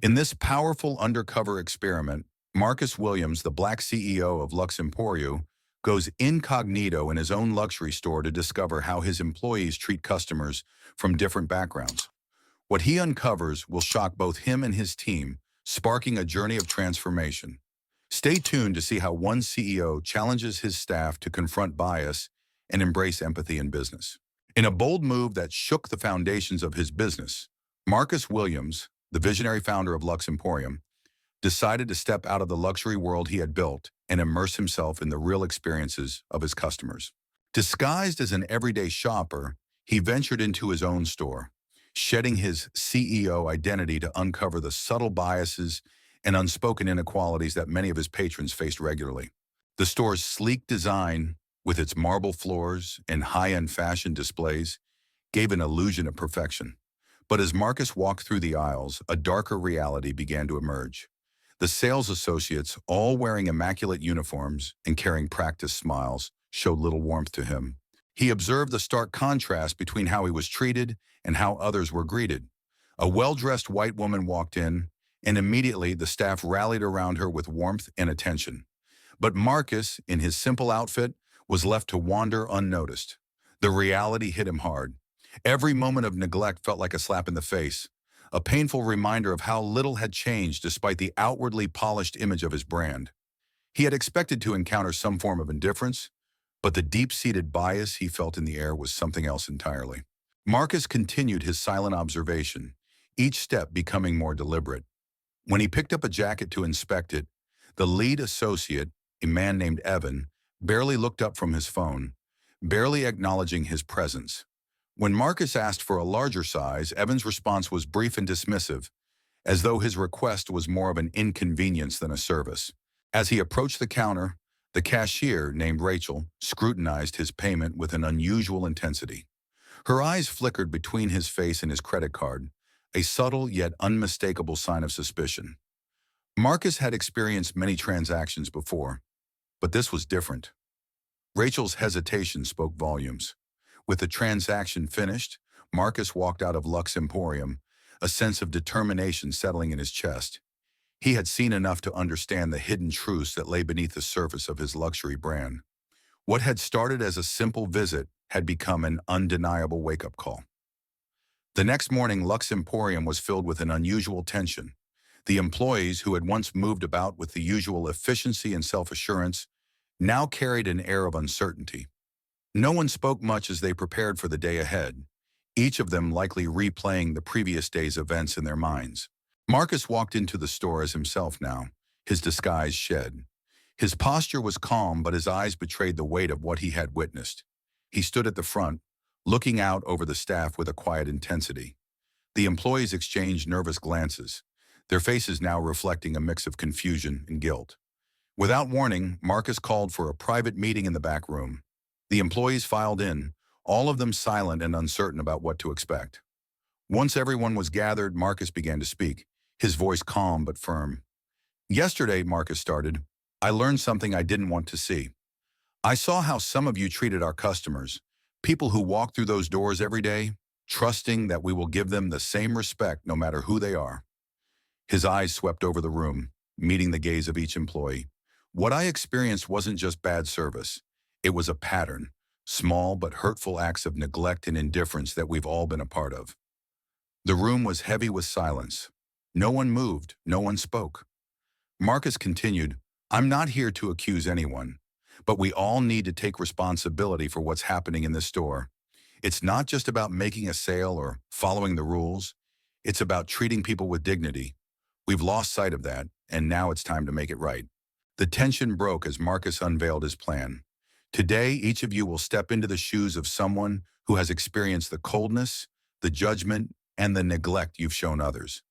In this powerful undercover experiment, Marcus Williams, the black CEO of Lux Emporium, goes incognito in his own luxury store to discover how his employees treat customers from different backgrounds. What he uncovers will shock both him and his team, sparking a journey of transformation. Stay tuned to see how one CEO challenges his staff to confront bias and embrace empathy in business. In a bold move that shook the foundations of his business, Marcus Williams, the visionary founder of Lux Emporium, decided to step out of the luxury world he had built and immerse himself in the real experiences of his customers. Disguised as an everyday shopper, he ventured into his own store, shedding his CEO identity to uncover the subtle biases and unspoken inequalities that many of his patrons faced regularly. The store's sleek design, with its marble floors and high-end fashion displays, gave an illusion of perfection. But as Marcus walked through the aisles, a darker reality began to emerge. The sales associates, all wearing immaculate uniforms and carrying practiced smiles, showed little warmth to him. He observed the stark contrast between how he was treated and how others were greeted. A well-dressed white woman walked in, and immediately the staff rallied around her with warmth and attention. But Marcus, in his simple outfit, was left to wander unnoticed. The reality hit him hard. Every moment of neglect felt like a slap in the face, a painful reminder of how little had changed despite the outwardly polished image of his brand. He had expected to encounter some form of indifference, but the deep-seated bias he felt in the air was something else entirely. Marcus continued his silent observation, each step becoming more deliberate. When he picked up a jacket to inspect it, the lead associate, a man named Evan, barely looked up from his phone, barely acknowledging his presence. When Marcus asked for a larger size, Evan's response was brief and dismissive, as though his request was more of an inconvenience than a service. As he approached the counter, the cashier, named Rachel, scrutinized his payment with an unusual intensity. Her eyes flickered between his face and his credit card, a subtle yet unmistakable sign of suspicion. Marcus had experienced many transactions before, but this was different. Rachel's hesitation spoke volumes. With the transaction finished, Marcus walked out of Lux Emporium, a sense of determination settling in his chest. He had seen enough to understand the hidden truths that lay beneath the surface of his luxury brand. What had started as a simple visit had become an undeniable wake-up call. The next morning, Lux Emporium was filled with an unusual tension. The employees, who had once moved about with the usual efficiency and self-assurance, now carried an air of uncertainty. No one spoke much as they prepared for the day ahead, each of them likely replaying the previous day's events in their minds. Marcus walked into the store as himself now, his disguise shed. His posture was calm, but his eyes betrayed the weight of what he had witnessed. He stood at the front, looking out over the staff with a quiet intensity. The employees exchanged nervous glances, their faces now reflecting a mix of confusion and guilt. Without warning, Marcus called for a private meeting in the back room. The employees filed in, all of them silent and uncertain about what to expect. Once everyone was gathered, Marcus began to speak, his voice calm but firm. "Yesterday," Marcus started, "I learned something I didn't want to see. I saw how some of you treated our customers, people who walk through those doors every day, trusting that we will give them the same respect no matter who they are." His eyes swept over the room, meeting the gaze of each employee. "What I experienced wasn't just bad service. It was a pattern, small but hurtful acts of neglect and indifference that we've all been a part of." The room was heavy with silence. No one moved, no one spoke. Marcus continued, "I'm not here to accuse anyone, but we all need to take responsibility for what's happening in this store. It's not just about making a sale or following the rules. It's about treating people with dignity. We've lost sight of that, and now it's time to make it right." The tension broke as Marcus unveiled his plan. "Today, each of you will step into the shoes of someone who has experienced the coldness, the judgment, and the neglect you've shown others.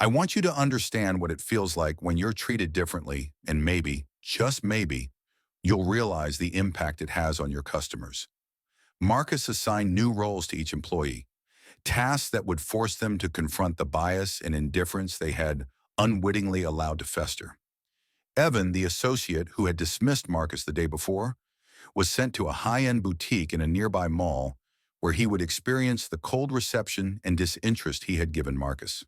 I want you to understand what it feels like when you're treated differently, and maybe, just maybe, you'll realize the impact it has on your customers." Marcus assigned new roles to each employee, tasks that would force them to confront the bias and indifference they had unwittingly allowed to fester. Evan, the associate who had dismissed Marcus the day before, was sent to a high-end boutique in a nearby mall where he would experience the cold reception and disinterest he had given Marcus.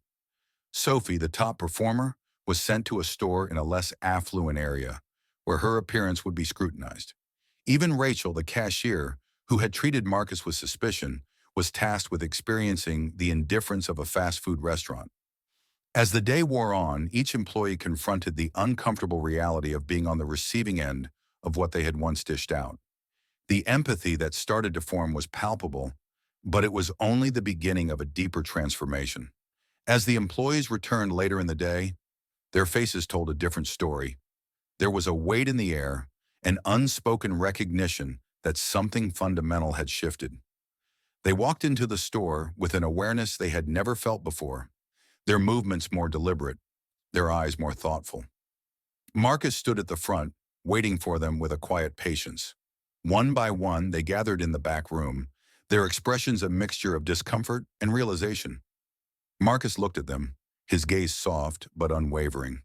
Sophie, the top performer, was sent to a store in a less affluent area, where her appearance would be scrutinized. Even Rachel, the cashier, who had treated Marcus with suspicion, was tasked with experiencing the indifference of a fast food restaurant. As the day wore on, each employee confronted the uncomfortable reality of being on the receiving end of what they had once dished out. The empathy that started to form was palpable, but it was only the beginning of a deeper transformation. As the employees returned later in the day, their faces told a different story. There was a weight in the air, an unspoken recognition that something fundamental had shifted. They walked into the store with an awareness they had never felt before, their movements more deliberate, their eyes more thoughtful. Marcus stood at the front, waiting for them with a quiet patience. One by one, they gathered in the back room, their expressions a mixture of discomfort and realization. Marcus looked at them, his gaze soft but unwavering.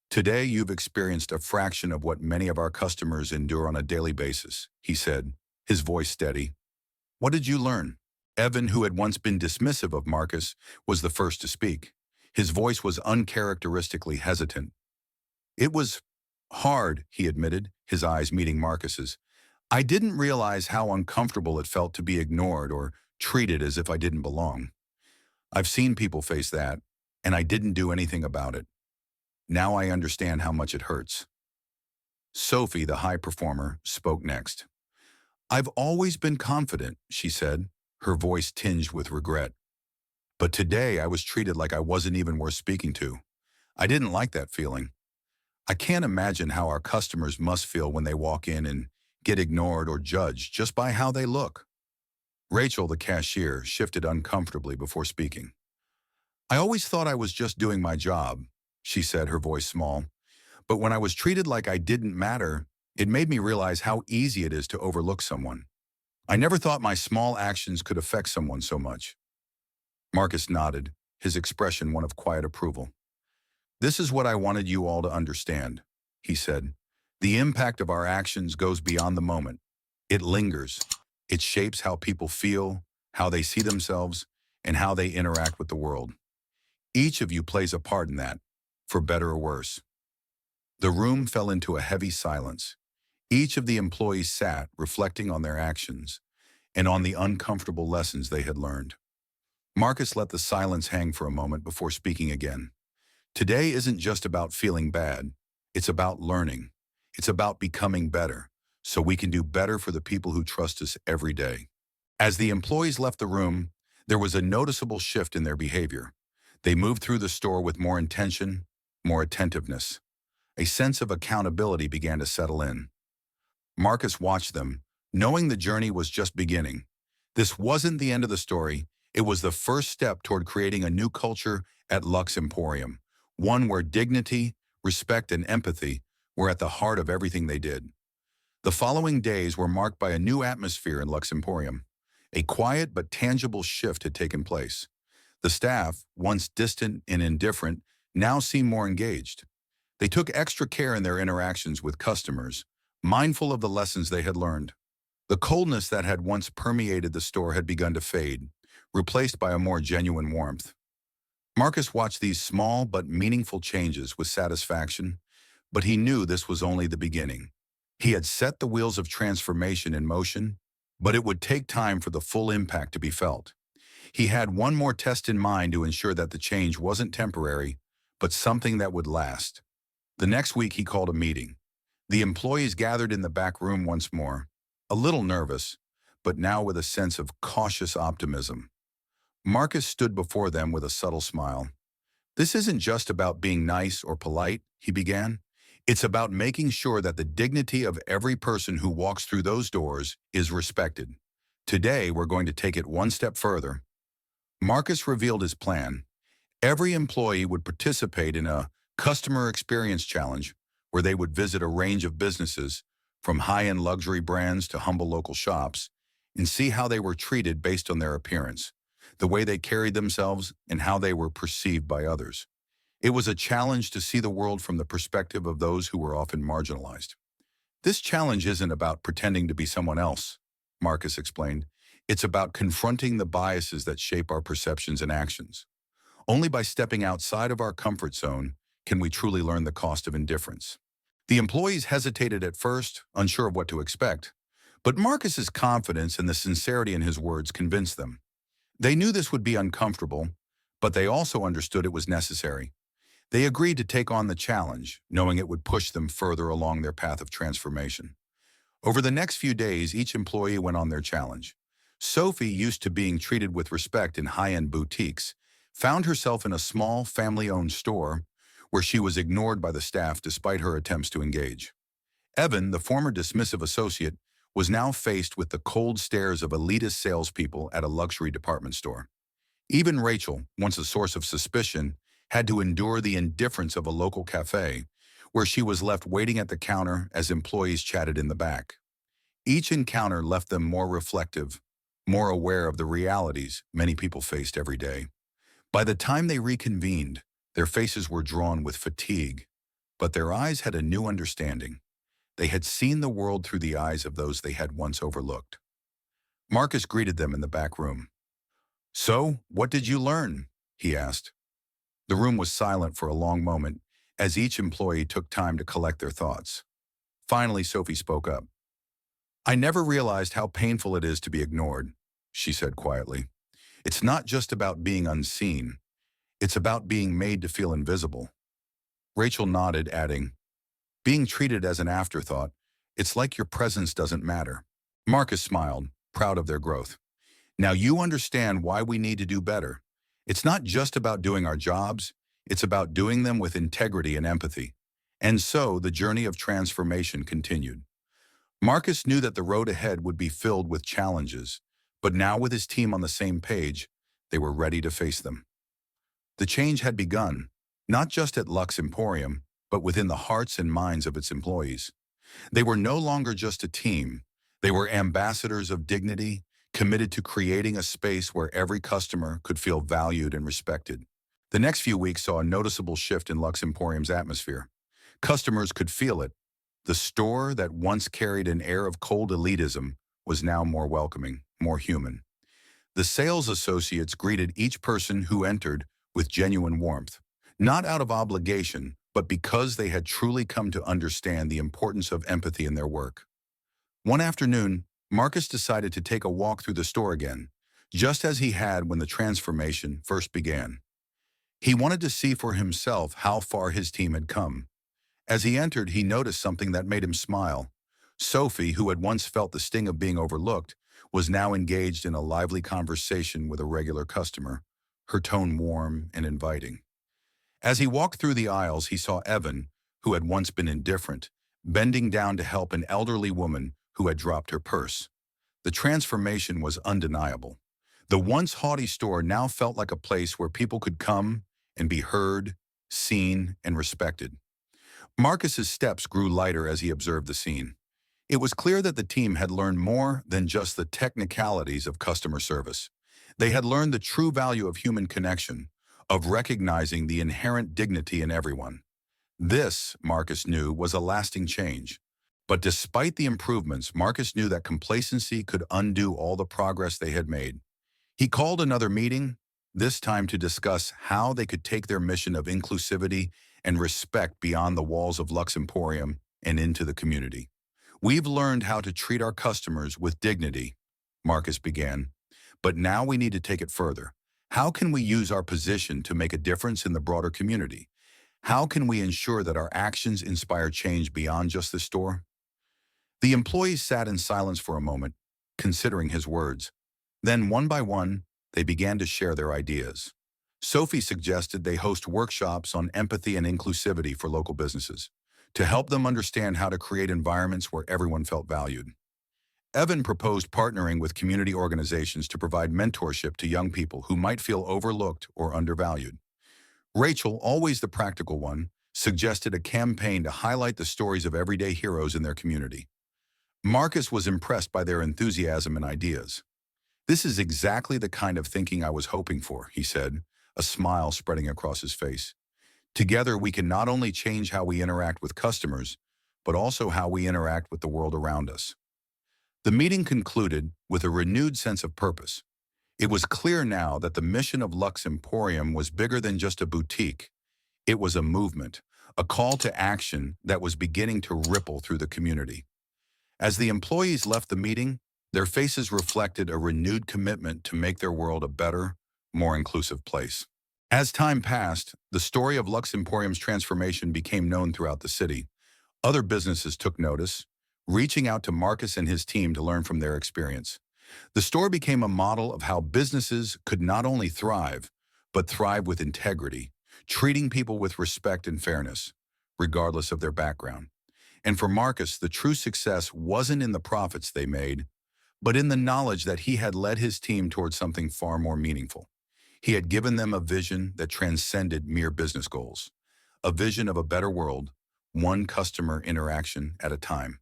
"Today you've experienced a fraction of what many of our customers endure on a daily basis," he said, his voice steady. "What did you learn?" Evan, who had once been dismissive of Marcus, was the first to speak. His voice was uncharacteristically hesitant. "It was hard," he admitted, his eyes meeting Marcus's. "I didn't realize how uncomfortable it felt to be ignored or treated as if I didn't belong. I've seen people face that, and I didn't do anything about it. Now I understand how much it hurts." Sophie, the high performer, spoke next. "I've always been confident," she said, her voice tinged with regret. "But today I was treated like I wasn't even worth speaking to. I didn't like that feeling. I can't imagine how our customers must feel when they walk in and get ignored or judged just by how they look." Rachel, the cashier, shifted uncomfortably before speaking. "I always thought I was just doing my job," she said, her voice small. "But when I was treated like I didn't matter, it made me realize how easy it is to overlook someone. I never thought my small actions could affect someone so much." Marcus nodded, his expression one of quiet approval. "This is what I wanted you all to understand," he said. "The impact of our actions goes beyond the moment. It lingers. It shapes how people feel, how they see themselves, and how they interact with the world. Each of you plays a part in that, for better or worse." The room fell into a heavy silence. Each of the employees sat, reflecting on their actions and on the uncomfortable lessons they had learned. Marcus let the silence hang for a moment before speaking again. "Today isn't just about feeling bad. It's about learning. It's about becoming better, so we can do better for the people who trust us every day." As the employees left the room, there was a noticeable shift in their behavior. They moved through the store with more intention, more attentiveness. A sense of accountability began to settle in. Marcus watched them, knowing the journey was just beginning. This wasn't the end of the story. It was the first step toward creating a new culture at Lux Emporium, one where dignity, respect, and empathy were at the heart of everything they did. The following days were marked by a new atmosphere in Lux Emporium. A quiet but tangible shift had taken place. The staff, once distant and indifferent, now seemed more engaged. They took extra care in their interactions with customers, mindful of the lessons they had learned. The coldness that had once permeated the store had begun to fade, replaced by a more genuine warmth. Marcus watched these small but meaningful changes with satisfaction, but he knew this was only the beginning. He had set the wheels of transformation in motion, but it would take time for the full impact to be felt. He had one more test in mind to ensure that the change wasn't temporary, but something that would last. The next week he called a meeting. The employees gathered in the back room once more, a little nervous, but now with a sense of cautious optimism. Marcus stood before them with a subtle smile. "This isn't just about being nice or polite," he began. "It's about making sure that the dignity of every person who walks through those doors is respected. Today, we're going to take it one step further." Marcus revealed his plan. Every employee would participate in a customer experience challenge where they would visit a range of businesses, from high-end luxury brands to humble local shops, and see how they were treated based on their appearance, the way they carried themselves, and how they were perceived by others. It was a challenge to see the world from the perspective of those who were often marginalized. "This challenge isn't about pretending to be someone else," Marcus explained. "It's about confronting the biases that shape our perceptions and actions. Only by stepping outside of our comfort zone can we truly learn the cost of indifference. The employees hesitated at first, unsure of what to expect, but Marcus's confidence and the sincerity in his words convinced them. They knew this would be uncomfortable, but they also understood it was necessary. They agreed to take on the challenge, knowing it would push them further along their path of transformation. Over the next few days, each employee went on their challenge. Sophie, used to being treated with respect in high-end boutiques, found herself in a small, family-owned store where she was ignored by the staff despite her attempts to engage. Evan, the former dismissive associate, was now faced with the cold stares of elitist salespeople at a luxury department store. Even Rachel, once a source of suspicion, had to endure the indifference of a local cafe, where she was left waiting at the counter as employees chatted in the back. Each encounter left them more reflective, more aware of the realities many people faced every day. By the time they reconvened, their faces were drawn with fatigue, but their eyes had a new understanding. They had seen the world through the eyes of those they had once overlooked. Marcus greeted them in the back room. "So, what did you learn?" he asked. The room was silent for a long moment as each employee took time to collect their thoughts. Finally, Sophie spoke up. "I never realized how painful it is to be ignored," she said quietly. "It's not just about being unseen. It's about being made to feel invisible." Rachel nodded, adding, "Being treated as an afterthought, it's like your presence doesn't matter." Marcus smiled, proud of their growth. "Now you understand why we need to do better. It's not just about doing our jobs, it's about doing them with integrity and empathy." And so the journey of transformation continued. Marcus knew that the road ahead would be filled with challenges, but now with his team on the same page, they were ready to face them. The change had begun, not just at Lux Emporium, but within the hearts and minds of its employees. They were no longer just a team. They were ambassadors of dignity, committed to creating a space where every customer could feel valued and respected. The next few weeks saw a noticeable shift in Lux Emporium's atmosphere. Customers could feel it. The store that once carried an air of cold elitism was now more welcoming, more human. The sales associates greeted each person who entered with genuine warmth, not out of obligation, but because they had truly come to understand the importance of empathy in their work. One afternoon, Marcus decided to take a walk through the store again, just as he had when the transformation first began. He wanted to see for himself how far his team had come. As he entered, he noticed something that made him smile. Sophie, who had once felt the sting of being overlooked, was now engaged in a lively conversation with a regular customer, her tone warm and inviting. As he walked through the aisles, he saw Evan, who had once been indifferent, bending down to help an elderly woman who had dropped her purse. The transformation was undeniable. The once haughty store now felt like a place where people could come and be heard, seen, and respected. Marcus's steps grew lighter as he observed the scene. It was clear that the team had learned more than just the technicalities of customer service. They had learned the true value of human connection, of recognizing the inherent dignity in everyone. This, Marcus knew, was a lasting change. But despite the improvements, Marcus knew that complacency could undo all the progress they had made. He called another meeting, this time to discuss how they could take their mission of inclusivity and respect beyond the walls of Lux Emporium and into the community. "We've learned how to treat our customers with dignity," Marcus began, "but now we need to take it further. How can we use our position to make a difference in the broader community? How can we ensure that our actions inspire change beyond just the store?" The employees sat in silence for a moment, considering his words. Then, one by one, they began to share their ideas. Sophie suggested they host workshops on empathy and inclusivity for local businesses, to help them understand how to create environments where everyone felt valued. Evan proposed partnering with community organizations to provide mentorship to young people who might feel overlooked or undervalued. Rachel, always the practical one, suggested a campaign to highlight the stories of everyday heroes in their community. Marcus was impressed by their enthusiasm and ideas. "This is exactly the kind of thinking I was hoping for," he said, a smile spreading across his face. "Together, we can not only change how we interact with customers, but also how we interact with the world around us." The meeting concluded with a renewed sense of purpose. It was clear now that the mission of Lux Emporium was bigger than just a boutique. It was a movement, a call to action that was beginning to ripple through the community. As the employees left the meeting, their faces reflected a renewed commitment to make their world a better, more inclusive place. As time passed, the story of Lux Emporium's transformation became known throughout the city. Other businesses took notice, reaching out to Marcus and his team to learn from their experience. The store became a model of how businesses could not only thrive, but thrive with integrity, treating people with respect and fairness, regardless of their background. And for Marcus, the true success wasn't in the profits they made, but in the knowledge that he had led his team towards something far more meaningful. He had given them a vision that transcended mere business goals, a vision of a better world, one customer interaction at a time.